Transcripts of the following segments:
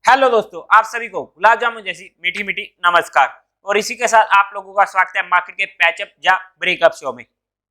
Hello दोस्तों, आप सभी को गुलाब जामुन जैसी मीठी मीठी नमस्कार। और इसी के साथ आप लोगों का स्वागत है मार्केट के पैचअप या ब्रेकअप शो में।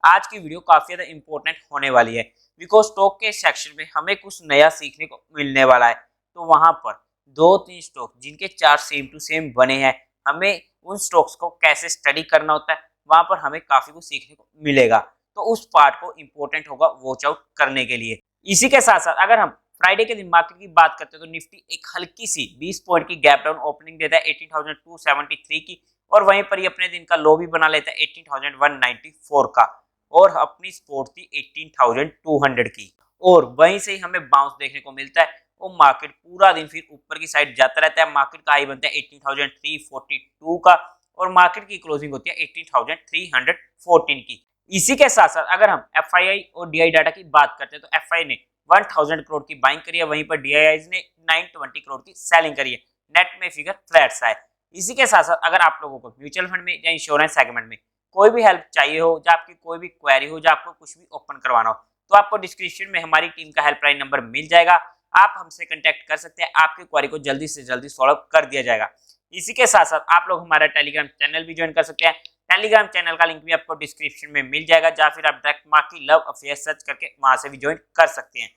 आज की वीडियो काफी ज्यादा इंपॉर्टेंट होने वाली है बिकॉज स्टॉक के सेक्शन में हमें कुछ नया सीखने को मिलने वाला है। तो वहां पर दो तीन स्टॉक जिनके चार्ट सेम टू सेम बने हैं, हमें उन स्टॉक्स को कैसे स्टडी करना होता है, वहां पर हमें काफी कुछ सीखने को मिलेगा। तो उस पार्ट को इम्पोर्टेंट होगा वॉच आउट करने के लिए। इसी के साथ साथ अगर हम फ्राइडे के दिन मार्केट की बात करते हैं तो निफ्टी एक हल्की सी 20 पॉइंट की गैप डाउन ओपनिंग देता है 18,273 की, और वहीं पर ही अपने दिन का लो भी बना लेता है 18,194 का, और अपनी सपोर्ट थी 18,200 की। और वहीं से ही हमें बाउंस देखने को मिलता है और मार्केट पूरा दिन फिर ऊपर की साइड जाता रहता है। मार्केट का हाई बनता है 18,342 का और मार्केट की क्लोजिंग होती है 18,314 की। इसी के साथ साथ अगर हम एफआईआई और डीआई डाटा की बात करते हैं तो एफआई ने 1000 करोड़ की बाइंग करी है, वहीं पर डीआईआई ने 920 करोड़ की सेलिंग करी है। नेट में फिगर फ्लैट सा है। इसी के साथ साथ अगर आप लोगों को म्यूचुअल फंड में या इंश्योरेंस सेगमेंट में कोई भी हेल्प चाहिए हो, या आपकी कोई भी क्वेरी हो, या आपको कुछ भी ओपन करवाना हो, तो आपको डिस्क्रिप्शन में हमारी टीम का हेल्पलाइन नंबर मिल जाएगा। आप हमसे कांटेक्ट कर सकते हैं, आपकी क्वेरी को जल्दी से जल्दी सॉल्व कर दिया जाएगा। इसी के साथ साथ आप लोग हमारा टेलीग्राम चैनल भी ज्वाइन कर सकते हैं। टेलीग्राम चैनल का लिंक भी आपको डिस्क्रिप्शन में मिल जाएगा, या फिर आप direct marquee love affair search करके वहां से भी ज्वाइन कर सकते हैं।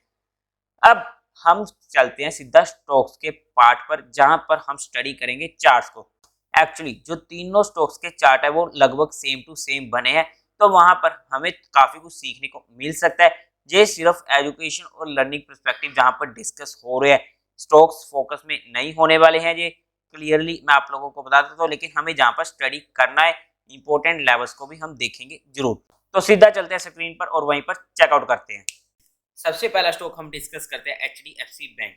अब हम चलते हैं सीधा स्टॉक्स के पार्ट पर, जहां पर हम स्टडी करेंगे चार्ट्स को। एक्चुअली जो तीनों स्टॉक्स के चार्ट है वो लगभग सेम टू सेम बने हैं, तो वहां पर हमें काफी कुछ सीखने को मिल सकता है। ये सिर्फ एजुकेशन और लर्निंग पर्सपेक्टिव जहां पर डिस्कस हो रहे हैं, स्टॉक्स फोकस में नहीं होने वाले हैं। ये क्लियरली मैं आप लोगों को बता देता हूँ, लेकिन हमें जहां पर स्टडी करना है इंपॉर्टेंट लेवल्स को भी हम देखेंगे जरूर। तो सीधा चलते हैं स्क्रीन पर और वहीं पर चेकआउट करते हैं। सबसे पहला स्टॉक हम डिस्कस करते हैं एचडीएफसी बैंक।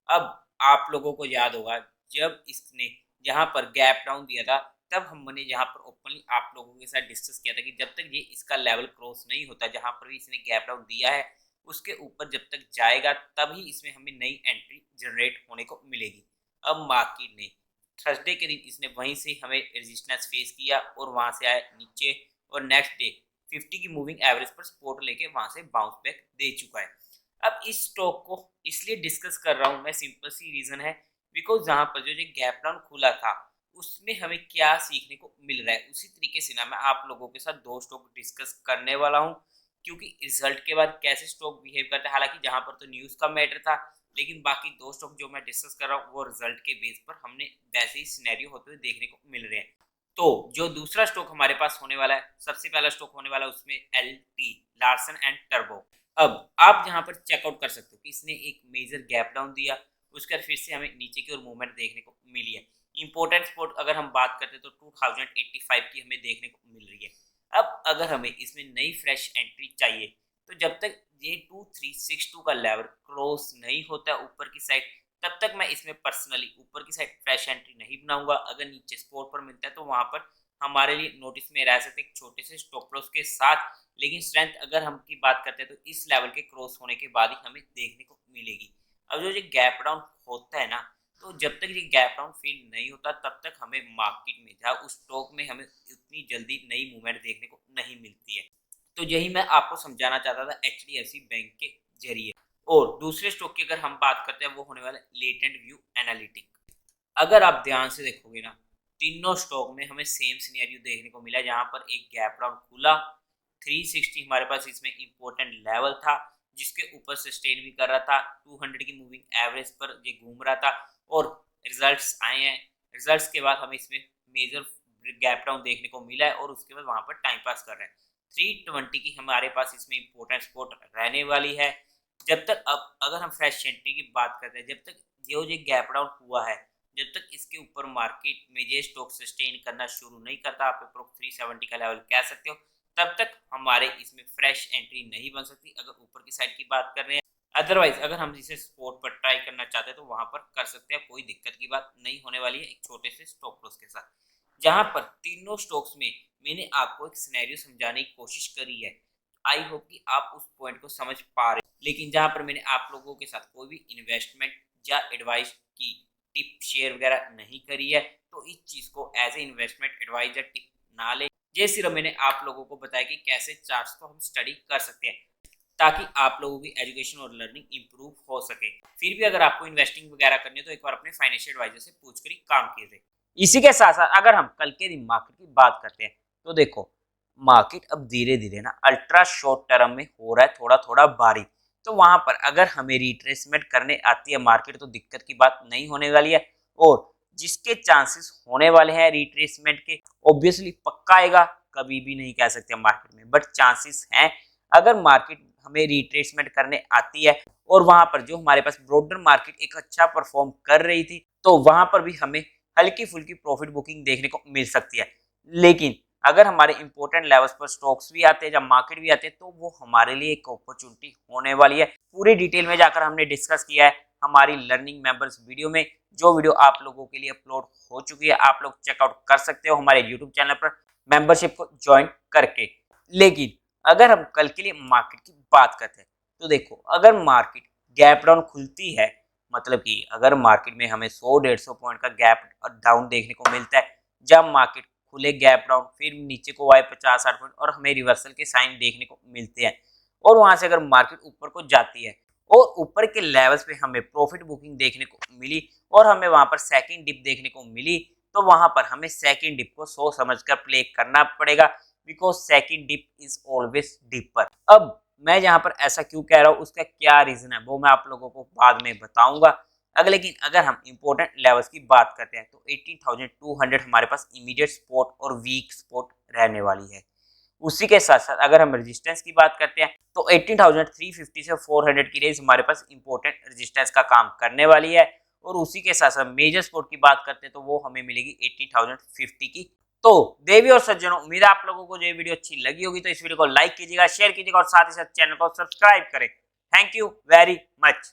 अब आप लोगों को याद होगा जब इसने यहाँ पर गैप डाउन दिया था, तब हमने यहाँ पर ओपनली आप लोगों के साथ डिस्कस किया था कि जब तक ये इसका लेवल क्रॉस नहीं होता जहाँ पर भी इसने गैप डाउन दिया है, उसके ऊपर जब तक जाएगा तभी इसमें हमें नई एंट्री जनरेट होने को मिलेगी। अब मार्केट ने थर्सडे के दिन इसने वहीं से हमें रेजिस्टेंस फेस किया और वहां से आया नीचे, और नेक्स्ट डे 50 की मूविंग एवरेज पर सपोर्ट लेके वहां से बाउंस बैक दे चुका है। अब इस स्टॉक को इसलिए डिस्कस कर रहा हूं मैं, सिंपल सी रीजन है बिकॉज जहां पर जो गैप डाउन खुला था उसमें हमें क्या सीखने को मिल रहा है, उसी तरीके से ना मैं आप लोगों के साथ दो स्टॉक डिस्कस करने वाला हूं। क्योंकि रिजल्ट के बाद कैसे स्टॉक बिहेव करता है, हालांकि जहां पर तो न्यूज का मैटर था, लेकिन बाकी दो स्टॉक जो मैं डिस्कस कर रहा हूँ वो रिजल्ट के बेस पर हमने वैसे ही सिनेरियो होते हुए देखने को मिल रहे हैं। तो जो दूसरा स्टॉक हमारे पास होने वाला है, सबसे पहला स्टॉक होने वाला है उसमें एलटी, लार्सन एंड टर्बो। अब आप यहाँ पर चेकआउट कर सकते हो कि इसने एक मेजर गैप डाउन दिया, उसके बाद फिर से हमें नीचे की ओर मूवमेंट देखने को मिली है। इंपॉर्टेंट सपोर्ट अगर हम बात करते हैं तो 2085 की हमें देखने को मिल रही है। अब अगर हमें इसमें नई फ्रेश एंट्री चाहिए तो जब तक ये 2362 का लेवल क्रॉस नहीं होता ऊपर की साइड, तब तक मैं इसमें पर्सनली ऊपर की साइड फ्रेश एंट्री नहीं बनाऊंगा। अगर नीचे सपोर्ट पर मिलता है तो वहां पर हमारे लिए नोटिस में रह सकते एक छोटे से स्टॉप लॉस के साथ, लेकिन स्ट्रेंथ अगर हम की बात करते हैं तो इस लेवल के क्रॉस होने के बाद ही हमें देखने को मिलेगी। अब जो ये गैप डाउन होता है ना, तो जब तक ये गैप डाउन फील नहीं होता तब तक हमें मार्केट में जहाँ उस स्टॉक में हमें उतनी जल्दी नई मूवमेंट देखने को नहीं मिलती है। तो यही मैं आपको समझाना चाहता था एचडीएफसी बैंक के जरिए। और दूसरे स्टॉक की अगर हम बात करते हैं वो होने वाला लेटेंट व्यू एनालिटिक। अगर आप ध्यान से देखोगे ना, तीनों स्टॉक में हमें सेम सिनेरियो देखने को मिला, जहां पर एक गैप डाउन खुला 360 हमारे पास इसमें इंपॉर्टेंट लेवल था, जिसके ऊपर सस्टेन भी कर रहा था। 200 की मूविंग एवरेज पर ये घूम रहा था और रिजल्ट्स आए हैं। रिजल्ट्स के बाद हमें इसमें मेजर गैप डाउन देखने को मिला है और उसके बाद वहां पर टाइम पास कर रहे हैं। 320 की हमारे पास इसमें इंपॉर्टेंट सपोर्ट रहने वाली है। जब तक अब अगर हम फ्रेश एंट्री की बात करते हैं, जब तक जो ये गैप डाउन हुआ है, जब तक इसके ऊपर मार्केट में ये स्टॉक सस्टेन करना शुरू नहीं करता, आप अप्रोक्स 370 का लेवल कह सकते हो, तब तक हमारे इसमें फ्रेश एंट्री नहीं बन सकती अगर ऊपर की साइड की बात कर रहे हैं। अदरवाइज अगर हम इसे सपोर्ट पर ट्राई करना चाहते हैं तो वहां पर कर सकते हैं, कोई दिक्कत की बात नहीं होने वाली है एक छोटे से स्टॉप लॉस के साथ। जहां पर तीनों स्टॉक्स में मैंने आपको एक सिनेरियो समझाने की कोशिश करी है, आई होप कि आप उस पॉइंट को समझ पा रहे हैं। लेकिन जहां पर मैंने आप लोगों के साथ कोई भी इन्वेस्टमेंट या एडवाइस की टिप शेयर वगैरह नहीं करी है, तो इस चीज को एज ए इन्वेस्टमेंट एडवाइस या टिप ना ले। ये सिर्फ मैंने आप लोगों को बताया कि कैसे चार्ट्स को हम स्टडी कर सकते हैं। ताकि आप लोगों की एजुकेशन और लर्निंग इंप्रूव हो सके। फिर भी अगर आपको इन्वेस्टिंग वगैरह करनी है तो एक बार अपने फाइनेंशियल एडवाइजर से पूछ कर ही काम कीजिए। इसी के साथ साथ अगर हम कल के दिन मार्केट की बात करते हैं तो देखो मार्केट अब धीरे धीरे ना अल्ट्रा शॉर्ट टर्म में हो रहा है थोड़ा थोड़ा बारीक। तो वहां पर अगर हमें रिट्रेसमेंट करने आती है मार्केट तो दिक्कत की बात नहीं होने वाली है। और जिसके चांसेस होने वाले हैं रिट्रेसमेंट के, ऑब्वियसली पक्का आएगा कभी भी नहीं कह सकते मार्केट में, बट चांसेस हैं। अगर मार्केट हमें रिट्रेसमेंट करने आती है और वहां पर जो हमारे पास ब्रॉडर मार्केट एक अच्छा परफॉर्म कर रही थी तो वहां पर भी हमें हल्की फुल्की प्रॉफिट बुकिंग देखने को मिल सकती है। लेकिन अगर हमारे इंपॉर्टेंट लेवल्स पर स्टॉक्स भी आते हैं जब मार्केट भी आते हैं तो वो हमारे लिए एक अपॉर्चुनिटी होने वाली है। पूरी डिटेल में जाकर हमने डिस्कस किया है हमारी लर्निंग मेंबर्स वीडियो में, जो वीडियो आप लोगों के लिए अपलोड हो चुकी है। आप लोग चेकआउट कर सकते हो हमारे यूट्यूब चैनल पर मेंबरशिप को ज्वाइन करके। लेकिन अगर हम कल के लिए मार्केट की बात करते हैं तो देखो अगर मार्केट गैप डाउन खुलती है, मतलब कि अगर मार्केट में हमें 100-150 पॉइंट का गैप डाउन देखने को मिलता है, जब मार्केट खुले गैप डाउन फिर नीचे को आए 50-60 पॉइंट और हमें रिवर्सल के साइन देखने को मिलते हैं, और वहां से अगर मार्केट ऊपर को जाती है और ऊपर के लेवल्स पे हमें प्रॉफिट बुकिंग देखने को मिली और हमें वहां पर सेकंड डिप देखने को मिली, तो वहां पर हमें सेकंड डिप को सोच समझकर प्ले करना पड़ेगा, because second dip is always deeper. अब मैं यहाँ पर ऐसा क्यों कह रहा हूँ, उसका क्या रीजन है वो मैं आप लोगों को बाद में बताऊंगा। लेकिन अगर हम इंपॉर्टेंट लेवल्स की बात करते हैं तो 18,200 हमारे पास इमीडिएट सपोर्ट और वीक सपोर्ट रहने वाली है। उसी के साथ साथ अगर हम रेजिस्टेंस की बात करते हैं तो 18,350 से 400 की रेंज हमारे पास इंपॉर्टेंट रेजिस्टेंस का काम करने वाली है। और उसी के साथ साथ मेजर सपोर्ट की बात करते हैं तो वो हमें मिलेगी 18,050 की। तो देवी और सज्जनों, उम्मीद है आप लोगों को ये वीडियो अच्छी लगी होगी, तो इस वीडियो को लाइक कीजिएगा, शेयर कीजिएगा और साथ ही साथ चैनल को सब्सक्राइब करें। Thank you very much.